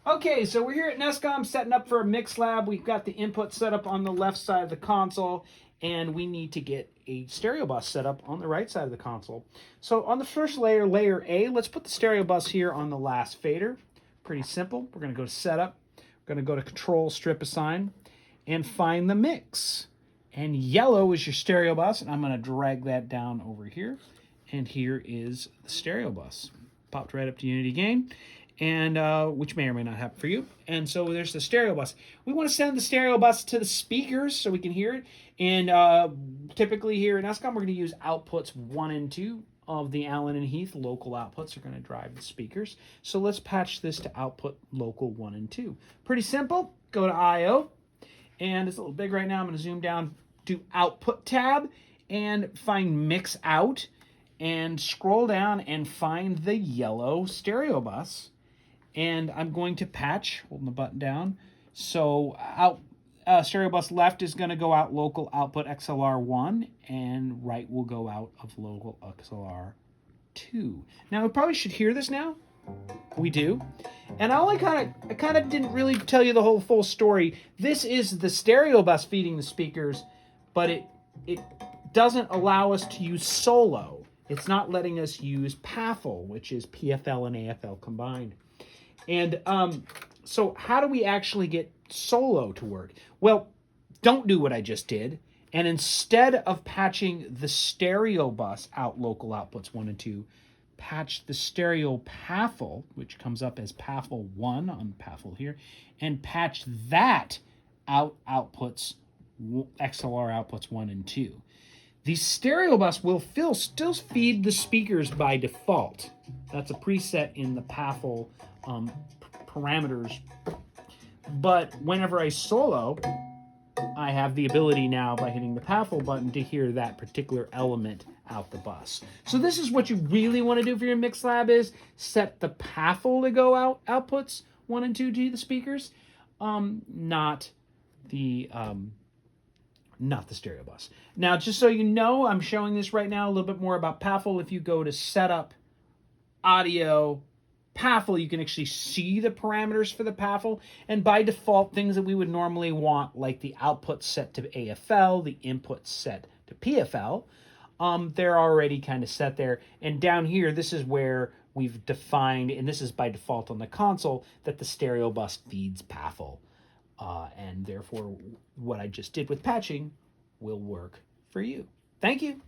Okay, so we're here at NESCom setting up for a mix lab. We've got the input set up on the left side of the console, and we need to get a stereo bus set up on the right side of the console. So on the first layer, layer A, let's put the stereo bus here on the last fader. Pretty simple. We're going to go to Setup. We're going to go to Control, Strip Assign, and find the mix. And yellow is your stereo bus, and I'm going to drag that down over here. And here is the stereo bus. Popped right up to Unity Gain, and which may or may not happen for you. And so there's the stereo bus. We want to send the stereo bus to the speakers so we can hear it. And typically here in NESCom, we're going to use outputs 1 and 2 of the Allen and Heath local outputs are going to drive the speakers. So let's patch this to output local 1 and 2. Pretty simple. Go to I/O, and it's a little big right now. I'm going to zoom down, do Output tab, and find Mix Out, and scroll down and find the yellow stereo bus. And I'm going to patch, holding the button down. So stereo bus left is going to go out local output XLR1, and right will go out of local XLR2. Now we probably should hear this now. We do. And I kind of didn't really tell you the whole full story. This is the stereo bus feeding the speakers, but it doesn't allow us to use solo. It's not letting us use PAFL, which is PFL and AFL combined. And so how do we actually get solo to work? Well, don't do what I just did. And instead of patching the stereo bus out local outputs 1 and 2, patch the stereo PAFL, which comes up as PAFL 1 on PAFL here, and patch that out outputs XLR outputs 1 and 2. The stereo bus will still feed the speakers by default. That's a preset in the PAFL parameters. But whenever I solo, I have the ability now by hitting the PAFL button to hear that particular element out the bus. So this is what you really want to do for your mix lab, is set the PAFL to go out outputs 1 and 2 to the speakers, not the stereo bus. Now, just so you know, I'm showing this right now a little bit more about PAFL. If you go to Setup, Audio, PAFL, you can actually see the parameters for the PAFL. And by default, things that we would normally want, like the output set to AFL, the input set to PFL, they're already kind of set there. And down here, this is where we've defined, and this is by default on the console, that the stereo bus feeds PAFL. And therefore, what I just did with patching will work for you. Thank you.